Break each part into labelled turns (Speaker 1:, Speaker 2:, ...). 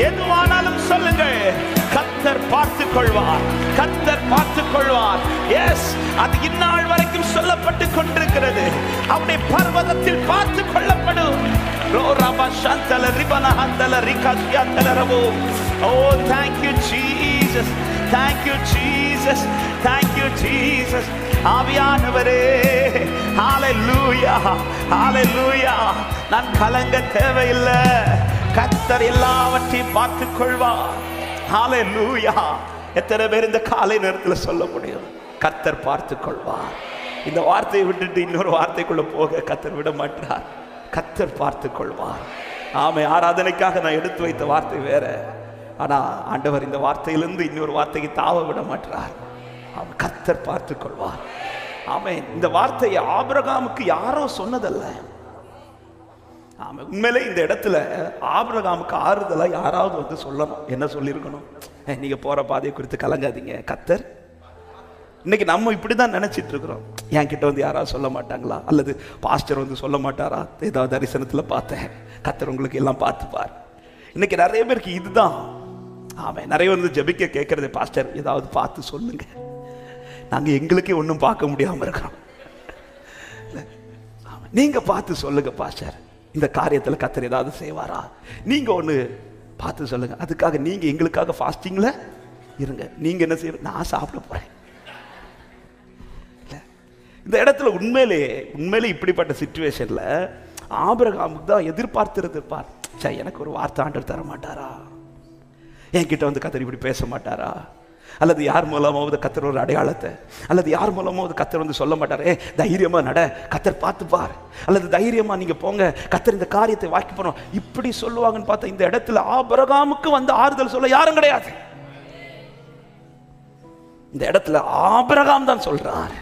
Speaker 1: எதுவானாலும் சொல்லுங்கள், கர்த்தர் பார்த்துக் கொள்வார், கர்த்தர் பார்த்துக் கொள்வார். எஸ், அது இந்நாள் வரைக்கும் சொல்லப்பட்டு கொண்டிருக்கிறது. அவருடைய பர்வதத்தில் பார்த்துக் கொள்ளப்படும். Oh, thank you Jesus, thank you Jesus, thank you Jesus. ஆவியானவரே, ஹalleluya, ஹalleluya. நான் கலங்க தேவையில்லை, கர்த்தர் எல்லாவற்றையும் பார்த்துக் கொள்வார். ஹalleluya. எத்தனை பேர் இந்த காலை நேரத்தில் சொல்ல முடியும், கர்த்தர் பார்த்துக் கொள்வார்? இந்த வார்த்தையை விட்டுட்டு இன்னொரு வார்த்தைக்குள்ள போக கர்த்தர் விட மாட்டார். கர்த்தர் பார்த்துக் கொள்வார். ஆமை, ஆராதனைக்காக நான் எடுத்து வைத்த வார்த்தை வேற, ஆனா ஆண்டவர் இந்த வார்த்தையிலிருந்து இன்னொரு வார்த்தைக்கு தாவ விட மாட்டார். அவன் கர்த்தர் பார்த்துக் கொள்வார். ஆமென். இந்த வார்த்தையை ஆபிரகாமுக்கு யாரோ சொன்னதல்ல. ஆமாம், உண்மையிலே இந்த இடத்துல ஆபிரகாமுக்கு ஆறுதலா யாராவது வந்து சொல்லணும். என்ன சொல்லியிருக்கணும்? நீங்க போற பாதையை குறித்து கலங்காதீங்க, கர்த்தர். இன்னைக்கு நம்ம இப்படிதான் நினைச்சிட்டு இருக்கிறோம். என்கிட்ட வந்து யாராவது சொல்ல மாட்டாங்களா, அல்லது பாஸ்டர் வந்து சொல்ல மாட்டாரா, ஏதாவது தரிசனத்துல பார்த்தேன், கர்த்தர் உங்களுக்கு எல்லாம் பார்த்துப்பார். இன்னைக்கு நிறைய பேருக்கு இதுதான். ஆமாம், நிறைய வந்து ஜெபிக்க கேட்கறது, பாஸ்டர் ஏதாவது பார்த்து சொல்லுங்க, நாங்க எங்களுக்கே ஒன்றும் பார்க்க முடியாம இருக்கிறோம். நீங்க பார்த்து சொல்லுங்க பாஸ்டர், இந்த காரியத்தில் கர்த்தர் ஏதாவது செய்வாரா, நீங்க ஒன்று பார்த்து சொல்லுங்க. அதுக்காக நீங்க எங்களுக்காக ஃபாஸ்டிங்ல இருங்க. நீங்க என்ன செய்ய, நான் சாப்பிட போறேன். இந்த இடத்துல உண்மையிலே இப்படிப்பட்ட சிச்சுவேஷன்ல ஆபிரகாமுக்கு தான் எதிர்பார்த்திருப்பார். எனக்கு ஒரு வார்த்தை ஆண்டவர் தர மாட்டாரா, என்கிட்ட வந்து கர்த்தர் இப்படி பேச மாட்டாரா, அல்லது யார் மூலமாவது கர்த்தர் ஒரு அடையாளத்தை, அல்லது யார் மூலமாவது கர்த்தர் வந்து சொல்ல மாட்டாரே, தைரியமா நட, கர்த்தர் பார்த்துப்பார், அல்லது தைரியமா நீங்க போங்க, கர்த்தர் இந்த காரியத்தை வாக்கி போறோம், இப்படி சொல்லுவாங்கன்னு பார்த்தா இந்த இடத்துல ஆபிரகாமுக்கு வந்து ஆறுதல் சொல்ல யாரும் கிடையாது. இந்த இடத்துல ஆபிரகாம் தான் சொல்றார்,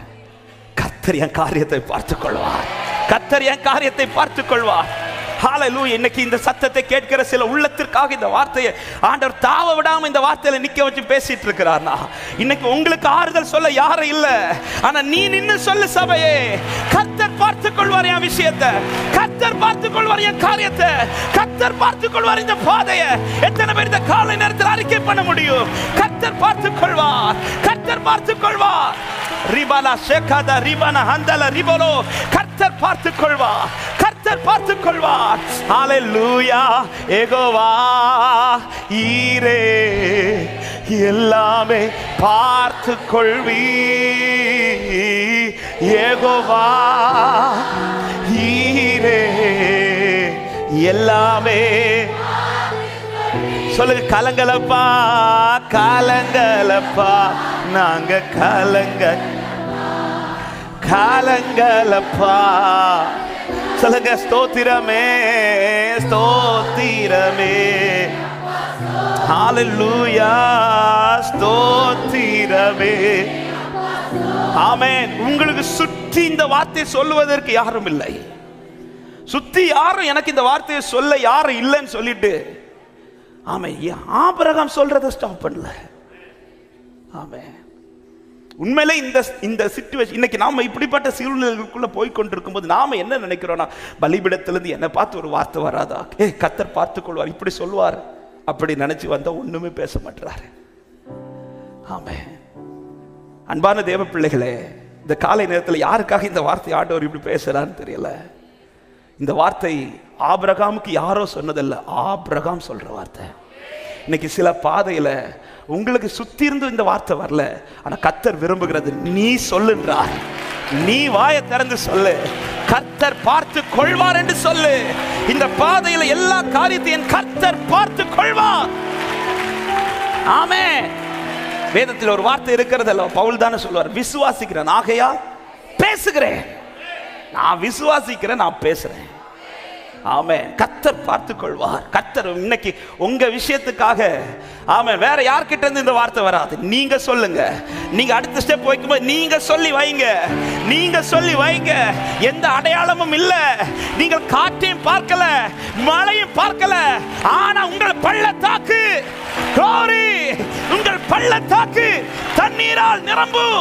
Speaker 1: கர்த்தர் என் காரியத்தை பார்த்துக் கொள்வார், கர்த்தர் என் காரியத்தை பார்த்துக் கொள்வார். ஹalleluya. இன்னைக்கு இந்த சத்தத்தை கேட்கிற சில உள்ளத்திற்காக இந்த வார்த்தையை ஆண்டவர் தாவ விடாம இந்த வார்த்தையில நிக்க வச்சு பேசிட்டு இருக்கிறார்னா, இன்னைக்கு உங்களுக்கு ஆறுதல் சொல்ல யாரும் இல்ல, ஆனா நீ நின்னு சொல்லு சபையே, கர்த்தர் பார்த்துக் கொள்வார் என் விஷயத்தை, கர்த்தர் பார்த்துக் கொள்வார் என் காரியத்தை, கர்த்தர் பார்த்துக் கொள்வார் இந்த பாதையை. எத்தனை பேர் இந்த காலை நேரத்தில் அறிக்கை பண்ண முடியும்? கர்த்தர் பார்த்துக் கொள்வார், கர்த்தர் பார்த்துக் கொள்வார். ரிபாலா ஷேகாதா ரிபானா ஹந்தல ரிபோலோ, கர்த்தர் பார்த்துக் கொள்வார், கர்த்தர் பார்த்துக் கொள்வார். ஹalleluya. யெகோவா ஈரே எல்லாமே பார்த்துக் கொள்வீ, யெகோவா ஈரே எல்லாமே. சொல்லுங்க, கலங்கலப்பா கலங்கலப்பா, நாங்க கலங்கலப்பா. சொல்லுங்க, ஸ்தோத்திரமே ஸ்தோத்திரமே, ஹalleluya, ஸ்தோத்திரமே. ஆமென். உங்களுக்கு சுற்றி இந்த வார்த்தையை சொல்லுவதற்கு யாரும் இல்லை, சுத்தி யாரும் எனக்கு இந்த வார்த்தையை சொல்ல யாரும் இல்லைன்னு சொல்லிட்டு ஆமென் ஆபிரகாம் சொல்றதை ஸ்டாப் பண்ணல. ஆமென். உண்மையிலே இந்த சிச்சுவேஷன் இன்னைக்கு நாம இப்படிப்பட்ட சூழ்நிலைகளுக்குள்ள போய் கொண்டிருக்கும் போது நாம என்ன நினைக்கிறோம்னா, பலிபீடத்திலிருந்து என்ன பார்த்து ஒரு வார்த்தை வராதா, கர்த்தர் பார்த்துக் கொள்வார் இப்படி சொல்லுவார், அப்படி நினைச்சு வந்தா ஒண்ணுமே பேச மாட்டாரு. ஆமென். அன்பான தேவ பிள்ளைகளே, இந்த காலை நேரத்தில் யாருக்காக இந்த வார்த்தை ஆண்டவர் இப்படி பேசுறான்னு தெரியல. இந்த வார்த்தை ஆபிரகாமுக்கு யாரோ சொன்னதல்ல, ஆபிரகாம் சொல்ற வார்த்தை. இன்னைக்கு சில பாதையில உங்களுக்கு சுத்தி இருந்து இந்த வார்த்தை வரல, ஆனா கர்த்தர் விரும்புகிறது நீ சொல்லுன்றார். நீ வாயை திறந்து சொல்லு, கர்த்தர் பார்த்து கொள்வார் என்று சொல்லு. இந்த பாதையில எல்லா காரியத்தையும் கர்த்தர் பார்த்து கொள்வார். ஆமென். வேதத்தில் ஒரு வார்த்தை இருக்கிறதல்ல, பவுல் தானே சொல்வார், விசுவாசிக்கிறேன் ஆகையால் பேசுகிறேன். நான் விசுவாசிக்கிறேன், நான் பேசுறேன். ஆமென். கர்த்தர் பார்த்துக் கொள்வார். கர்த்தர் இன்னைக்கு உங்க விஷயத்துக்காக ஆமென் வேற யார்கிட்ட இருந்து இந்த வார்த்தை வராது. நீங்க சொல்லுங்க. நீங்க அடுத்த ஸ்டெப் வைக்கும்போது நீங்க சொல்லி வைங்க, நீங்க சொல்லி வைங்க. எந்த அடையாளமும் இல்ல, நீங்கள் காற்றையும் பார்க்கல, மழையும் பார்க்கல, ஆனா உங்கள் பள்ளத்தாக்கு glory, உங்கள் பள்ளத்தாக்கு தண்ணீரால் நிரம்பும்.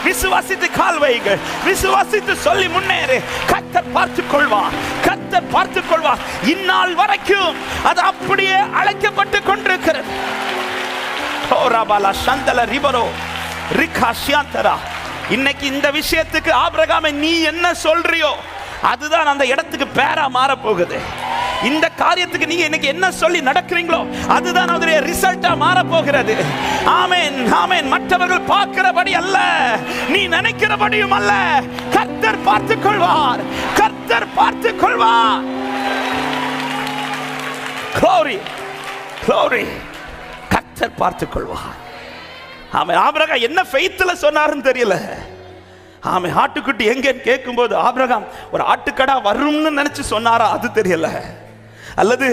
Speaker 1: விசுவாசித்து கால் வையுங்கள், விசுவாசித்து சொல்லி முன்னேறு. கர்த்தர் பார்த்துக் கொள்வார், கர்த்தர் பார்த்துக் கொள்வார். இந்நாள் வரைக்கும் அது அப்படியே அழைக்கப்பட்டு கொண்டிருக்கிறது. இன்னைக்கு இந்த விஷயத்துக்கு ஆபிரகாமை நீ என்ன சொல்றியோ அதுதான் அந்த இடத்துக்கு பேரா மாற போகுது. இந்த காரியத்துக்கு நீங்க இன்னைக்கு என்ன சொல்லி நடக்கிறீங்களோ அதுதான் அதனுடைய ரிசல்ட்டா மாற போகிறது. ஆமென், ஆமென். மற்றவர்கள் பார்க்கிறபடி அல்ல, நீ நினைக்கிறபடியும் அல்ல. கர்த்தர் பார்த்துக் கொள்வார், கர்த்தர் பார்த்துக் கொள்வார். glory, glory. கர்த்தர் பார்த்துக் கொள்வார். ஆமென். ஆபிரகாம் என்ன ஃபெய்த்ல சொன்னாருன்னு தெரியல. ஆமென். ஆட்டுக்குட்டி எங்கன்னு கேட்கும்போது ஆபிரகாம் ஒரு ஆட்டுக்கடா வரும்னு நினைச்சு சொன்னாரா அது தெரியல. அல்லது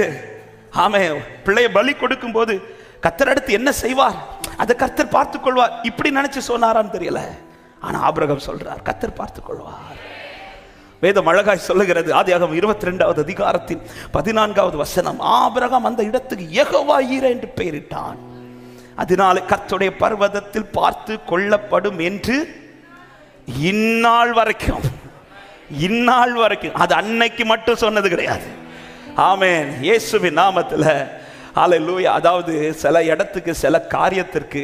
Speaker 1: ஆமென் பிள்ளைய பலி கொடுக்கும் போது கர்த்தர் அடுத்து என்ன செய்வார் அதை கர்த்தர் பார்த்துக் கொள்வார் இப்படி நினைச்சு சொன்னாரான்னு தெரியல. ஆனா ஆபிரகாம் சொல்றார் கர்த்தர் பார்த்துக் கொள்வார். வேதம் அழகாய் சொல்லுகிறது. ஆதியாகமம் 22வது அதிகாரத்தின் 14வது வசனம். ஆபிரகாம் அந்த இடத்துக்கு யெகோவா ஈரே என்று பெயரிட்டான். அதனால கர்த்தருடைய பர்வதத்தில் பார்த்து கொள்ளப்படும் என்று இந்நாள் வரைக்கும், இந்நாள் வரைக்கும், அது அன்னைக்கு மட்டும் சொன்னது கிடையாது. ஆமென். இயேசுவின் நாமத்தில் ஹல்லேலூயா. அதாவது சில இடத்துக்கு சில காரியத்திற்கு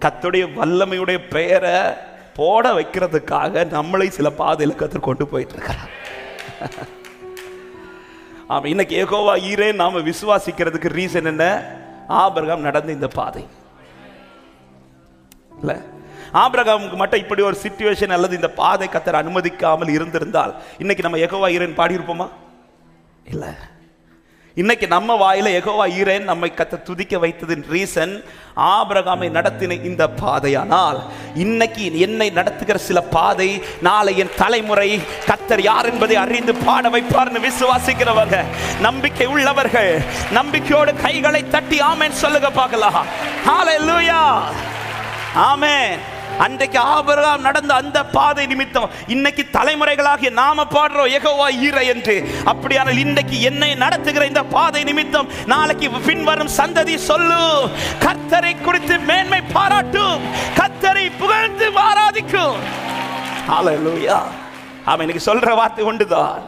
Speaker 1: கர்த்தருடைய வல்லமையுடைய பெயரை போட வைக்கிறதுக்காக நம்மளை சில பாதையில் கர்த்தர் கொண்டு போயிட்டு இருக்கிறார். ஆமாம். இன்னைக்கு யெகோவா ஈரே நாம விசுவாசிக்கிறதுக்கு ரீசன் என்ன? ஆபிரகாம் நடந்த இந்த பாதை இல்ல. ஆபிரகாமுக்கு மட்டும் இப்படி ஒரு சிச்சுவேஷன் அல்லது இந்த பாதை கர்த்தர் அனுமதிக்காமல் இருந்திருந்தால் இன்னைக்கு நம்ம யெகோவா ஈரேன்னு பாடி இருப்போமா? இல்ல. இன்னைக்கு நம்ம வாயில யெகோவா ஈரேன் நம்மை கர்த்தர் துதிக்க வைத்ததின் ரீசன் ஆபிரகாமை நடத்தின இந்த பாதையானால் இன்னைக்கு என்னை நடத்துகிற சில பாதை நாளை என் தலைமுறை கர்த்தர் யார் என்பதை அறிந்து பாட வைப்பார்னு விசுவாசிக்கிறவங்க, நம்பிக்கை உள்ளவர்கள் நம்பிக்கையோடு கைகளை தட்டி ஆமென் சொல்லுங்க பார்க்கலாம். ஹல்லேலூயா. ஆமென். அன்றைக்கு ஆபிரகாம் நடந்த அந்த பாதை நிமித்தம் இன்னைக்கு தலைமுறைகளாகிய நாம பாடுறோம் யெகோவா ஈரே என்று. அப்படியானால் இன்னைக்கு என்னை நடத்துகிற இந்த பாதை நிமித்தம் நாளைக்கு பின்வரும் சந்ததி சொல்லு கர்த்தரை குறித்து மேன்மை பாராட்டும், கர்த்தரை புகழ்ந்து ஆராதிக்கும். ஹல்லேலூயா. ஆமென். இன்னைக்கு சொல்ற வார்த்தை ஒன்றுதான்.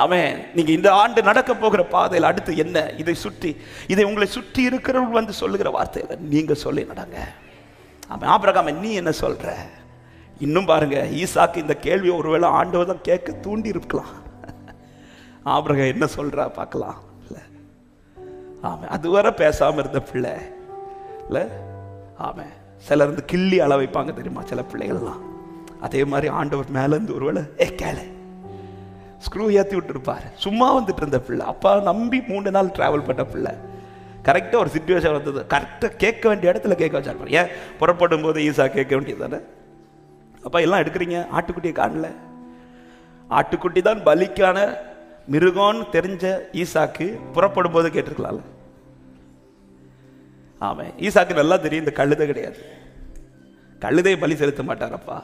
Speaker 1: ஆமென். நீங்க இந்த ஆண்டு நடக்க போகிற பாதையில் அடுத்து என்ன, இதை சுற்றி இதை உங்களை சுற்றி இருக்கிறவர்கள் வந்து சொல்லுகிற வார்த்தையில நீங்க சொல்லி நடங்க. ஆபிரகாம் நீ என்ன சொல்ற? இன்னும் பாருங்க, ஈசாக்கு இந்த கேள்வியை ஒருவேளை ஆண்டவர் தான் கேட்க தூண்டி இருக்கலாம். ஆபிரகாம் என்ன சொல்றா பார்க்கலாம். ஆமாம். அதுவரை பேசாம இருந்த பிள்ளை இல்ல. ஆமாம். சிலர் இருந்து கிள்ளி அள வைப்பாங்க தெரியுமா சில பிள்ளைகள்லாம். அதே மாதிரி ஆண்டவர் மேல இருந்து ஒருவேளை கேளு ஸ்க்ரூ ஏற்றி விட்டுருப்பாரு. சும்மா வந்துட்டு இருந்த பிள்ளை, அப்பா நம்பி 3 நாள் டிராவல் பண்ண பிள்ளை. கரெக்டாக ஒரு சிச்சுவேஷன் வந்தது, கரெக்டாக கேட்க வேண்டிய இடத்துல கேட்க வச்சாரு. ஏன் புறப்படும் போது ஈசா கேட்க வேண்டியது தானே? அப்பா எல்லாம் எடுக்கிறீங்க, ஆட்டுக்குட்டியை காணல. ஆட்டுக்குட்டி தான் பலிக்கான மிருகம்னு தெரிஞ்ச ஈசாக்கு புறப்படும் போது கேட்டிருக்கலாம்ல. ஆமாம். ஈசாக்கு நல்லா தெரியும் இந்த கழுதை கிடையாது, கழுதையை பலி செலுத்த மாட்டாரப்பா,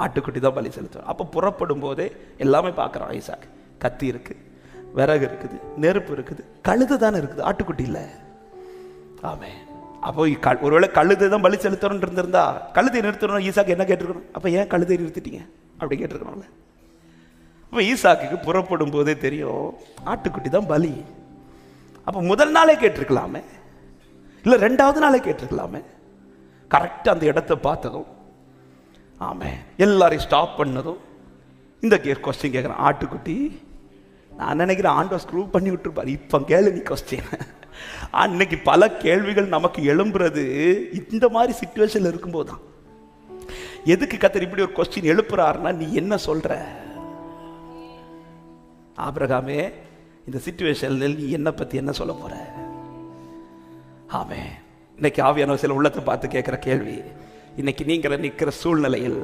Speaker 1: ஆட்டுக்குட்டி தான் பலி செலுத்துவார். அப்போ புறப்படும் போதே எல்லாமே பார்க்குறான் ஈசாக்கு. கத்தி இருக்கு, விறகு இருக்குது, நெருப்பு இருக்குது, கழுதை தானே இருக்குது, ஆட்டுக்குட்டி இல்லை. ஆமே. அப்போ ஒருவேளை கழுதை தான் பலி செலுத்தணும்னு இருந்திருந்தா கழுதை நிறுத்தணும் ஈசாக்கு என்ன கேட்டிருக்கணும்? அப்போ ஏன் கழுதை நிறுத்திட்டீங்க அப்படி கேட்டிருக்கணும்ல. அப்போ ஈசாக்கு புறப்படும் போதே தெரியும் ஆட்டுக்குட்டி தான் பலி. அப்போ முதல் நாளே கேட்டிருக்கலாமே, இல்லை 2வது நாளே கேட்டிருக்கலாமே. கரெக்டாக அந்த இடத்தை பார்த்ததும் ஆமே எல்லாரையும் ஸ்டாப் பண்ணதும் இந்த கொஸ்டின் கேட்குறேன், ஆட்டுக்குட்டி. நான் நினைக்கிறேன் ஆண்டவர் ஸ்க்ரூ பண்ணி விட்டுருப்பாரு. இப்போ கேளு நீ கொஸ்டின். அன்னைக்கு பல கேள்விகள் நமக்கு எழும்புறது இந்த மாதிரி சிச்சுவேஷன்ல இருக்கும்போது தான். எதுக்கு கர்த்தர் இப்படி ஒரு கொஸ்டின் எழுப்புறாருன்னா நீ என்ன சொல்ற? ஆபிரகாமே இந்த சிச்சுவேஷன்ல நீ என்ன பத்தி என்ன சொல்ல போற? ஆமே. இன்னைக்கு ஆவியானவர் சில உள்ளத்தை பார்த்து கேட்கிற கேள்வி, இன்னைக்கு நீங்க நிற்கிற சூழ்நிலையில்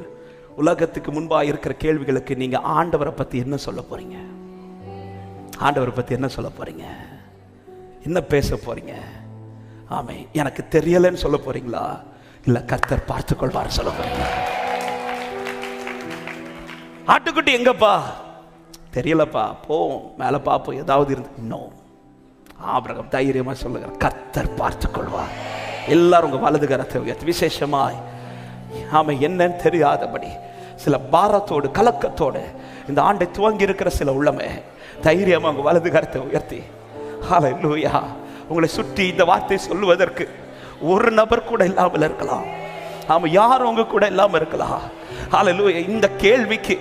Speaker 1: உலகத்துக்கு முன்பா இருக்கிற கேள்விகளுக்கு நீங்க ஆண்டவரை பத்தி என்ன சொல்ல போறீங்க? ஆண்டவரை பத்தி என்ன சொல்ல போறீங்க? என்ன பேச போறீங்க? ஆமே. எனக்கு தெரியலன்னு சொல்ல போறீங்களா, இல்ல கர்த்தர் பார்த்துக் கொள்வார் சொல்ல போறீங்களா? ஆட்டுக்குட்டி எங்கப்பா? தெரியலப்பா, போ மேல பாப்போம், ஏதாவது இருந்து. இன்னும் ஆபிரகாம் தைரியமா சொல்லுங்க, கர்த்தர் பார்த்துக் கொள்வார். எல்லாரும் உங்க வலது கரத்தை உயர்த்தி விசேஷமாய் என்னன்னு தெரியாதபடி சில பாரத்தோடு கலக்கத்தோடு இந்த ஆண்டை துவங்கி இருக்கிற சில உள்ளமே தைரியமா உங்க வலது கரத்தை உயர்த்தி ஹல்லேலூயா. உங்களை சுற்றி இந்த வார்த்தை சொல்லுவதற்கு ஒரு நபர் கூட இல்லாமல் இருக்கலாம். யாரும் உங்க கூட இல்லாம இருக்கலாம். ஹல்லேலூயா. இந்த கேள்விக்கு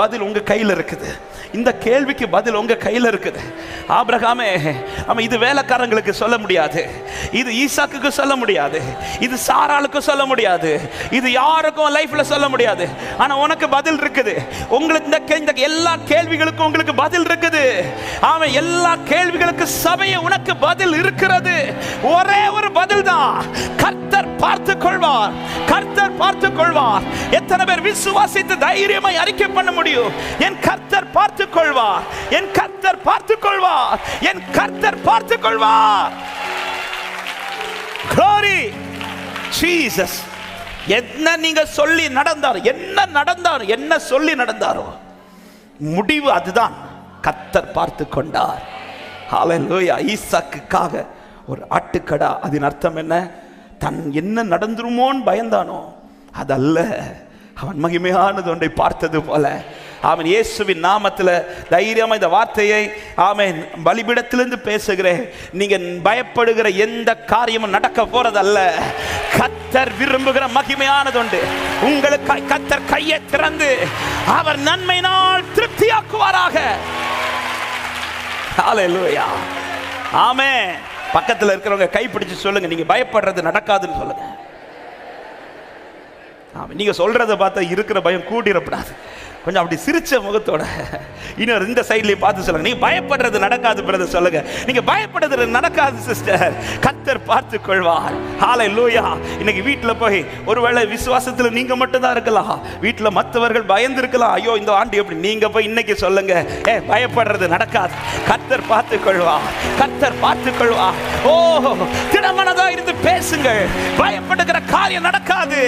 Speaker 1: பதில் உங்க கையில் இருக்குது. இந்த கேள்விக்கு பதில் உங்க கையில் இருக்குது. ஆபிரகாமே, இது வேலைக்காரங்களுக்கு சொல்ல முடியாது, இது ஈசாக்குக்கு சொல்ல முடியாது, இது சாராளுக்கு சொல்ல முடியாது, இது யாருக்கும் லைஃப்ல சொல்ல முடியாது. ஆனா உனக்கு பதில் இருக்குது. உங்களுக்கு இந்த எல்லா கேள்விகளுக்கும் உங்களுக்கு பதில் இருக்குது. எல்லா கேள்விகளுக்கு சபையை உனக்கு பதில் இருக்கிறது. ஒரே ஒரு பதில் தான், கர்த்தர் பார்த்துக் கொள்வார், கர்த்தர் பார்த்துக் கொள்வார். எத்தனை பேர் விசுவாசித்து தைரியமாய் அறிக்கை பண்ண முடியும்? என் கர்த்தர் பார்த்துக் கொள்வார், என் கர்த்தர் பார்த்துக் கொள்வார், என் கர்த்தர் பார்த்துக் கொள்வார். Glory Jesus. என்ன நீங்க சொல்லி நடந்தார், என்ன நடந்தார், என்ன சொல்லி நடந்தாரோ முடிவு அதுதான். கர்த்தர் பார்த்துக் கொண்டார். ஹல்லேலூயா. ஈசாக்குக்காக ஒரு ஆட்டுக்கடா, அதன் அர்த்தம் என்ன? தன் என்ன நடந்துருமோன்னு பயந்தானோ அதல்ல, அவன் மகிமையானது ஒன்றை பார்த்தது போல இயேசுவின் நாமத்தில் தைரியமா இந்த வார்த்தையை பலிபீடத்திலிருந்து பேசுகிறேன். நீங்க பயப்படுகிற எந்த காரியமும் நடக்க போறதல்ல. கர்த்தர் விரும்புகிற மகிமையானது உண்டு. உங்களுக்கு கர்த்தர் கையை திறந்து அவர் நன்மையினால் திருப்தியாக்குவாராக. ஹல்லேலூயா. ஆமென். பக்கத்தில் இருக்கிறவங்க கைப்பிடிச்சு சொல்லுங்க, நீங்க பயப்படுறது நடக்காதுன்னு சொல்லுங்க. நீங்க சொல்றதை பார்த்தா இருக்கிற பயம் கூட்டிடப்படாது. கொஞ்சம் அப்படி சிரிச்ச முகத்தோட இன்னொரு இந்த சைட்லயே பார்த்து சொல்லுங்க, நீங்க பயப்படுறது நடக்காது பிரதர் சொல்லுங்க. நீங்க பயப்படுறது நடக்காது சிஸ்டர், கர்த்தர் பார்த்துக் கொள்வார். ஹல்லேலூயா. இன்னைக்கு வீட்டுல போய் ஒருவேளை விசுவாசத்துல நீங்க மட்டும் தான் இருக்கலாம், வீட்டுல மற்றவர்கள் பயந்து இருக்கலாம். ஐயோ இந்த ஆண்டு எப்படி? நீங்க போய் இன்னைக்கு சொல்லுங்க, பயப்படுறது நடக்காது, கர்த்தர் பார்த்துக் கொள்வார், கர்த்தர் பார்த்துக் கொள்வார். ஓ, திடமனதா இருந்து பேசுங்கள். பயப்படுகிற காரியம் நடக்காது.